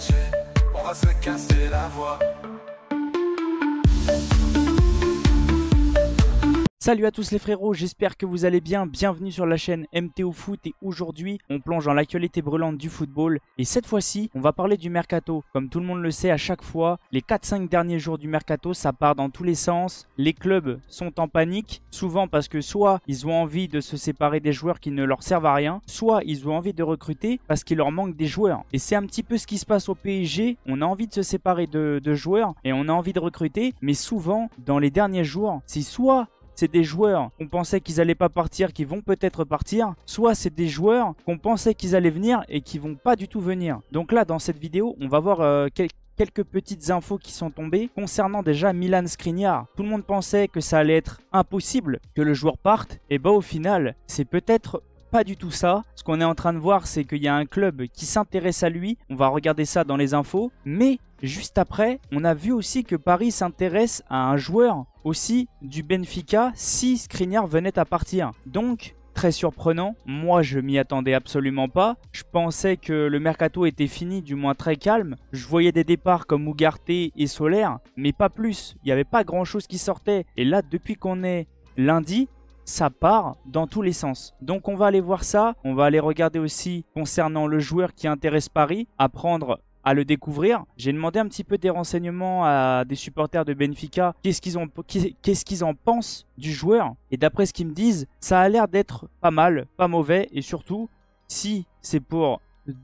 PSG, on va se casser la voix. Salut à tous les frérots, j'espère que vous allez bien, bienvenue sur la chaîne MTO Foot et aujourd'hui on plonge dans l'actualité brûlante du football et cette fois-ci on va parler du mercato. Comme tout le monde le sait à chaque fois, les 4-5 derniers jours du mercato ça part dans tous les sens, les clubs sont en panique, souvent parce que soit ils ont envie de se séparer des joueurs qui ne leur servent à rien, soit ils ont envie de recruter parce qu'il leur manque des joueurs. Et c'est un petit peu ce qui se passe au PSG, on a envie de se séparer de joueurs et on a envie de recruter, mais souvent dans les derniers jours, c'est soit c'est des joueurs qu'on pensait qu'ils n'allaient pas partir, qui vont peut-être partir. Soit c'est des joueurs qu'on pensait qu'ils allaient venir et qui vont pas du tout venir. Donc là, dans cette vidéo, on va voir quelques petites infos qui sont tombées concernant déjà Milan Skriniar. Tout le monde pensait que ça allait être impossible que le joueur parte. Et bah au final, c'est peut-être pas du tout ça. Ce qu'on est en train de voir, c'est qu'il y a un club qui s'intéresse à lui. On va regarder ça dans les infos. Mais juste après, on a vu aussi que Paris s'intéresse à un joueur aussi du Benfica si Skriniar venait à partir. Donc, très surprenant. Moi, je m'y attendais absolument pas. Je pensais que le mercato était fini, du moins très calme. Je voyais des départs comme Ugarte et Soler, mais pas plus. Il n'y avait pas grand-chose qui sortait. Et là, depuis qu'on est lundi, ça part dans tous les sens. Donc on va aller voir ça. On va aller regarder aussi concernant le joueur qui intéresse Paris, apprendre à le découvrir. J'ai demandé un petit peu des renseignements à des supporters de Benfica. Qu'est-ce qu'ils en pensent du joueur? Et d'après ce qu'ils me disent, ça a l'air d'être pas mal, pas mauvais. Et surtout, si c'est pour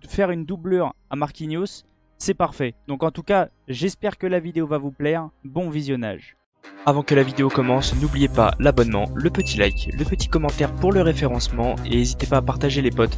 faire une doublure à Marquinhos, c'est parfait. Donc en tout cas, j'espère que la vidéo va vous plaire. Bon visionnage. Avant que la vidéo commence, n'oubliez pas l'abonnement, le petit like, le petit commentaire pour le référencement et n'hésitez pas à partager les potes.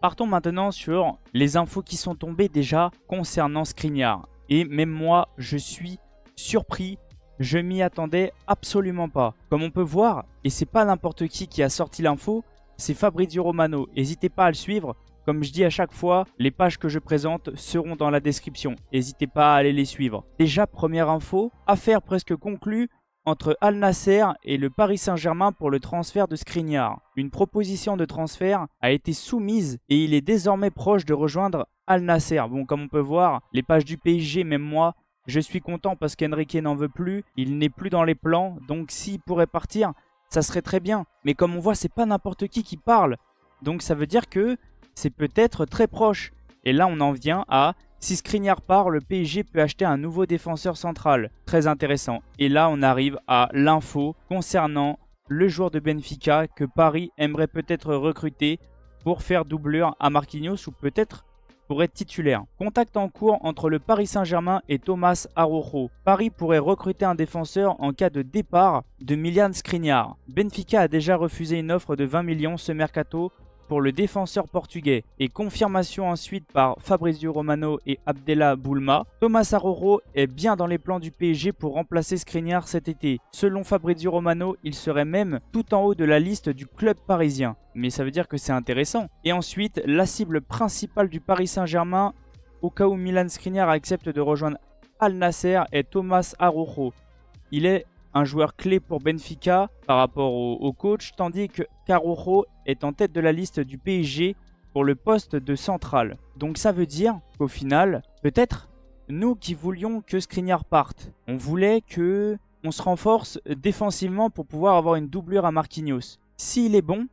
Partons maintenant sur les infos qui sont tombées déjà concernant Skriniar. Et même moi, je suis surpris, je m'y attendais absolument pas. Comme on peut voir, et c'est pas n'importe qui a sorti l'info, c'est Fabrizio Romano. N'hésitez pas à le suivre. Comme je dis à chaque fois, les pages que je présente seront dans la description. N'hésitez pas à aller les suivre. Déjà, première info, affaire presque conclue entre Al Nasser et le Paris Saint-Germain pour le transfert de Skriniar. Une proposition de transfert a été soumise et il est désormais proche de rejoindre Al Nasser. Bon, comme on peut voir, les pages du PSG, même moi, je suis content parce qu'Enrique n'en veut plus. Il n'est plus dans les plans, donc s'il pourrait partir, ça serait très bien. Mais comme on voit, c'est pas n'importe qui parle. Donc ça veut dire que c'est peut-être très proche. Et là, on en vient à, si Skriniar part, le PSG peut acheter un nouveau défenseur central. Très intéressant. Et là, on arrive à l'info concernant le joueur de Benfica que Paris aimerait peut-être recruter pour faire doublure à Marquinhos ou peut-être pour être titulaire. Contact en cours entre le Paris Saint-Germain et Thomas Araujo. Paris pourrait recruter un défenseur en cas de départ de Milan Skriniar. Benfica a déjà refusé une offre de 20 millions ce mercato pour le défenseur portugais. Et confirmation ensuite par Fabrizio Romano et Abdellah Boulma. Thomas Araujo est bien dans les plans du PSG pour remplacer Skriniar cet été. Selon Fabrizio Romano, il serait même tout en haut de la liste du club parisien. Mais ça veut dire que c'est intéressant. Et ensuite, la cible principale du Paris Saint-Germain, au cas où Milan Skriniar accepte de rejoindre Al Nasser, est Thomas Araujo. Il est un joueur clé pour Benfica par rapport au coach, tandis que Araujo est en tête de la liste du PSG pour le poste de central. Donc ça veut dire qu'au final, peut-être, nous qui voulions que Skriniar parte, on voulait que on se renforce défensivement pour pouvoir avoir une doublure à Marquinhos. S'il est bon,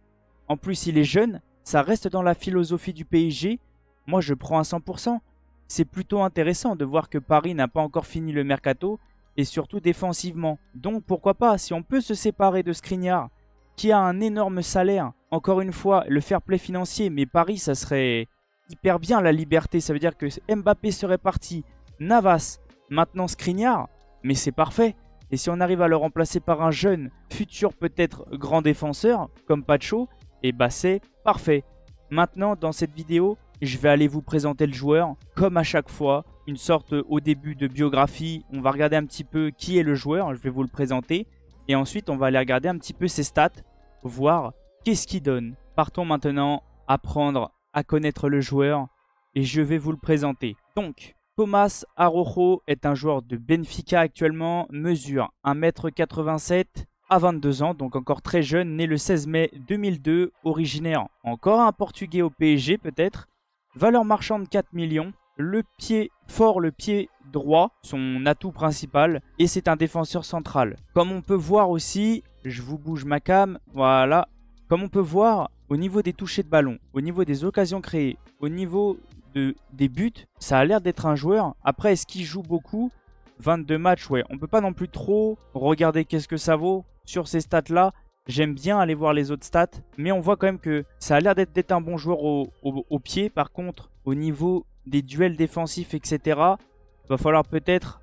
en plus il est jeune, ça reste dans la philosophie du PSG, moi je prends à 100%. C'est plutôt intéressant de voir que Paris n'a pas encore fini le mercato, et surtout défensivement. Donc pourquoi pas, si on peut se séparer de Skriniar, qui a un énorme salaire, encore une fois, le fair play financier, mais Paris, ça serait hyper bien la liberté. Ça veut dire que Mbappé serait parti, Navas, maintenant Skriniar, mais c'est parfait. Et si on arrive à le remplacer par un jeune, futur peut-être grand défenseur, comme Pacho, et bah c'est parfait. Maintenant, dans cette vidéo, je vais aller vous présenter le joueur, comme à chaque fois, une sorte au début de biographie. On va regarder un petit peu qui est le joueur, je vais vous le présenter. Et ensuite, on va aller regarder un petit peu ses stats, voir qu'est-ce qu'il donne. Partons maintenant apprendre à connaître le joueur et je vais vous le présenter. Donc, Thomas Araujo est un joueur de Benfica actuellement, mesure 1,87 m, à 22 ans, donc encore très jeune, né le 16 mai 2002, originaire encore un Portugais au PSG peut-être. Valeur marchande 4 millions. Le pied fort, le pied droit, son atout principal. Et c'est un défenseur central. Comme on peut voir aussi, je vous bouge ma cam, voilà. Comme on peut voir, au niveau des touchés de ballon, au niveau des occasions créées, au niveau des buts, ça a l'air d'être un joueur. Après, est-ce qu'il joue beaucoup? 22 matchs, ouais. On peut pas non plus trop regarder qu'est-ce que ça vaut sur ces stats-là. J'aime bien aller voir les autres stats. Mais on voit quand même que ça a l'air d'être un bon joueur au pied. Par contre, au niveau des duels défensifs, etc., il va falloir peut-être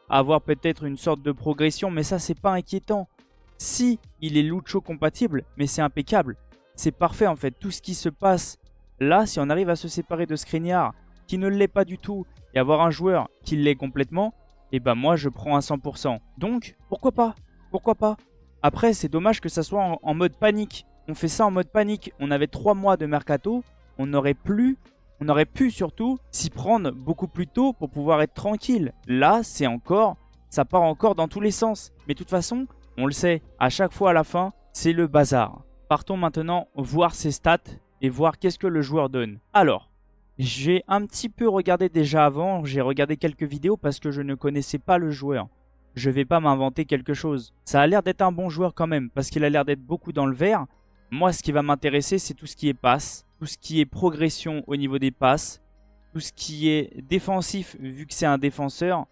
avoir une sorte de progression. Mais ça, c'est pas inquiétant. Si il est Lucho compatible, mais c'est impeccable. C'est parfait en fait. Tout ce qui se passe là, si on arrive à se séparer de Skriniar, qui ne l'est pas du tout, et avoir un joueur qui l'est complètement, et ben moi je prends à 100%. Donc, pourquoi pas? Pourquoi pas? Après, c'est dommage que ça soit en mode panique. On fait ça en mode panique. On avait 3 mois de mercato. On aurait pu surtout s'y prendre beaucoup plus tôt pour pouvoir être tranquille. Là, ça part encore dans tous les sens. Mais de toute façon, on le sait, à chaque fois à la fin, c'est le bazar. Partons maintenant voir ses stats et voir qu'est-ce que le joueur donne. Alors, j'ai un petit peu regardé déjà avant. J'ai regardé quelques vidéos parce que je ne connaissais pas le joueur. Je vais pas m'inventer quelque chose. Ça a l'air d'être un bon joueur quand même, parce qu'il a l'air d'être beaucoup dans le vert. Moi, ce qui va m'intéresser, c'est tout ce qui est passe, tout ce qui est progression au niveau des passes, tout ce qui est défensif, vu que c'est un défenseur.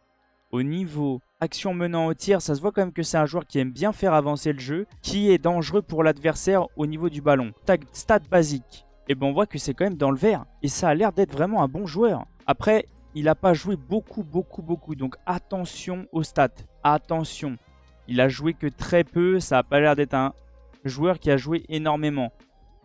Au niveau action menant au tir, ça se voit quand même que c'est un joueur qui aime bien faire avancer le jeu, qui est dangereux pour l'adversaire au niveau du ballon. Stat basique. Et ben on voit que c'est quand même dans le vert. Et ça a l'air d'être vraiment un bon joueur. Après, il n'a pas joué beaucoup. Donc attention aux stats. Attention. Il a joué que très peu. Ça n'a pas l'air d'être un joueur qui a joué énormément.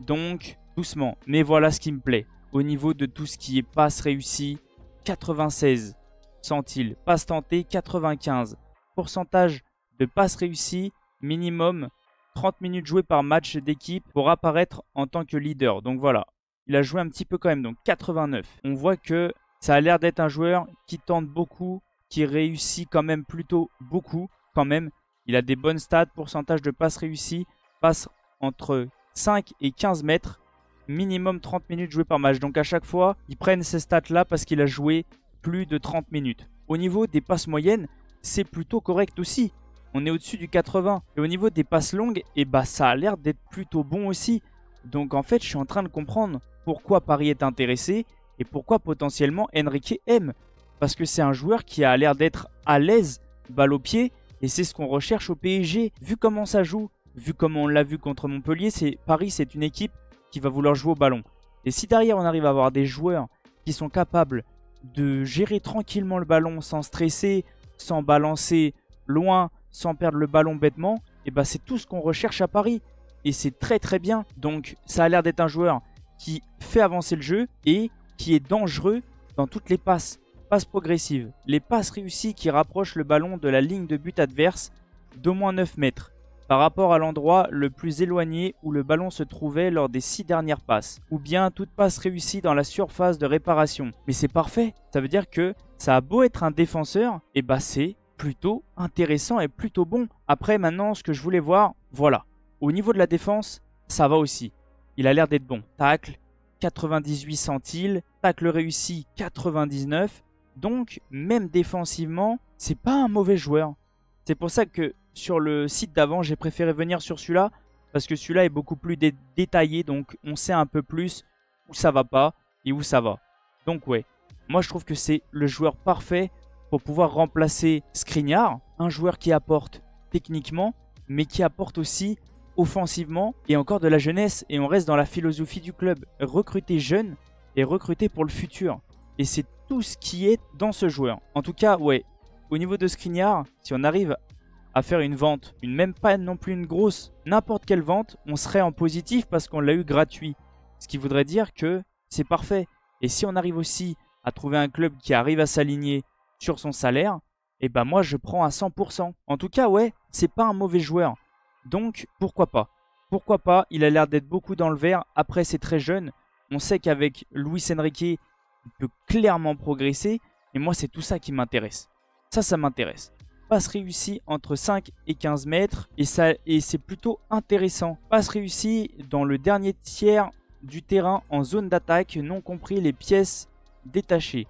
Donc doucement. Mais voilà ce qui me plaît. Au niveau de tout ce qui est passe réussie, 96 centiles. Passe tentée, 95. Pourcentage de passes réussies, minimum 30 minutes jouées par match d'équipe pour apparaître en tant que leader. Donc voilà. Il a joué un petit peu quand même. Donc 89. On voit que ça a l'air d'être un joueur qui tente beaucoup, qui réussit quand même plutôt beaucoup. Quand même, il a des bonnes stats, pourcentage de passes réussies, passe entre 5 et 15 mètres, minimum 30 minutes jouées par match. Donc à chaque fois, ils prennent ces stats-là parce qu'il a joué plus de 30 minutes. Au niveau des passes moyennes, c'est plutôt correct aussi. On est au-dessus du 80. Et au niveau des passes longues, et bah ça a l'air d'être plutôt bon aussi. Donc en fait, je suis en train de comprendre pourquoi Paris est intéressé. Et pourquoi potentiellement Enrique aime. Parce que c'est un joueur qui a l'air d'être à l'aise, balle au pied. Et c'est ce qu'on recherche au PSG. Vu comment ça joue, vu comment on l'a vu contre Montpellier, Paris c'est une équipe qui va vouloir jouer au ballon. Et si derrière on arrive à avoir des joueurs qui sont capables de gérer tranquillement le ballon sans stresser, sans balancer loin, sans perdre le ballon bêtement, et bah c'est tout ce qu'on recherche à Paris. Et c'est très très bien. Donc ça a l'air d'être un joueur qui fait avancer le jeu et qui est dangereux dans toutes les passes. Passes progressives. Les passes réussies qui rapprochent le ballon de la ligne de but adverse d'au moins 9 mètres par rapport à l'endroit le plus éloigné où le ballon se trouvait lors des 6 dernières passes. Ou bien toute passe réussie dans la surface de réparation. Mais c'est parfait. Ça veut dire que ça a beau être un défenseur, et bah c'est plutôt intéressant et plutôt bon. Après maintenant ce que je voulais voir, voilà. Au niveau de la défense, ça va aussi. Il a l'air d'être bon. Tacle, 98 centiles, tacle réussi 99. Donc même défensivement, c'est pas un mauvais joueur. C'est pour ça que sur le site d'avant, j'ai préféré venir sur celui-là parce que celui-là est beaucoup plus détaillé, donc on sait un peu plus où ça va pas et où ça va. Donc ouais, moi je trouve que c'est le joueur parfait pour pouvoir remplacer Skriniar, un joueur qui apporte techniquement, mais qui apporte aussi offensivement et encore de la jeunesse. Et on reste dans la philosophie du club, recruter jeune et recruter pour le futur. Et c'est tout ce qui est dans ce joueur. En tout cas, ouais, au niveau de Skriniar, si on arrive à faire une vente, même pas non plus une grosse, n'importe quelle vente, on serait en positif parce qu'on l'a eu gratuit. Ce qui voudrait dire que c'est parfait. Et si on arrive aussi à trouver un club qui arrive à s'aligner sur son salaire, et ben moi je prends à 100%. En tout cas, ouais, c'est pas un mauvais joueur. Donc, pourquoi pas? Pourquoi pas? Il a l'air d'être beaucoup dans le vert. Après, c'est très jeune. On sait qu'avec Luis Enrique, il peut clairement progresser. Et moi, c'est tout ça qui m'intéresse. Ça m'intéresse. Passe réussie entre 5 et 15 mètres. Et c'est plutôt intéressant. Passe réussie dans le dernier tiers du terrain en zone d'attaque, non compris les pièces détachées.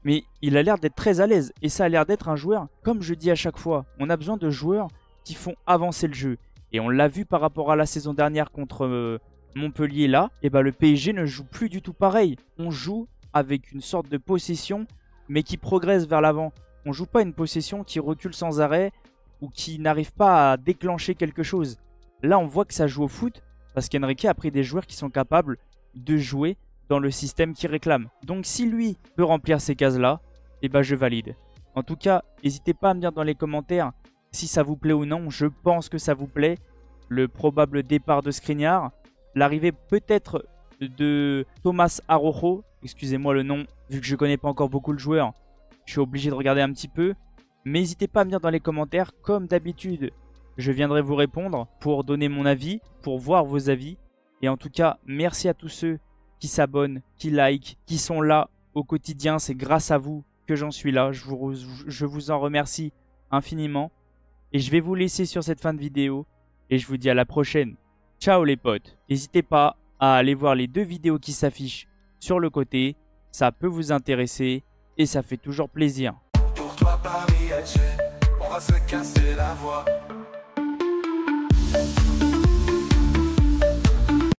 Mais il a l'air d'être très à l'aise et ça a l'air d'être un joueur, comme je dis à chaque fois, on a besoin de joueurs qui font avancer le jeu. Et on l'a vu par rapport à la saison dernière contre Montpellier là, et le PSG ne joue plus du tout pareil. On joue avec une sorte de possession mais qui progresse vers l'avant. On joue pas une possession qui recule sans arrêt ou qui n'arrive pas à déclencher quelque chose. Là on voit que ça joue au foot parce qu'Enrique a pris des joueurs qui sont capables de jouer dans le système qu'il réclame. Donc si lui peut remplir ces cases-là, je valide. En tout cas, n'hésitez pas à me dire dans les commentaires si ça vous plaît ou non. Je pense que ça vous plaît. Le probable départ de Skriniar, l'arrivée peut-être de Thomas Araujo, excusez-moi le nom, vu que je connais pas encore beaucoup le joueur, je suis obligé de regarder un petit peu. Mais n'hésitez pas à me dire dans les commentaires, comme d'habitude, je viendrai vous répondre pour donner mon avis, pour voir vos avis. Et en tout cas, merci à tous ceux qui s'abonnent, qui like, qui sont là au quotidien. C'est grâce à vous que j'en suis là. Je vous en remercie infiniment. Et je vais vous laisser sur cette fin de vidéo. Et je vous dis à la prochaine. Ciao les potes. N'hésitez pas à aller voir les 2 vidéos qui s'affichent sur le côté. Ça peut vous intéresser et ça fait toujours plaisir. Pour toi Paris Alger, on va se casser la voix.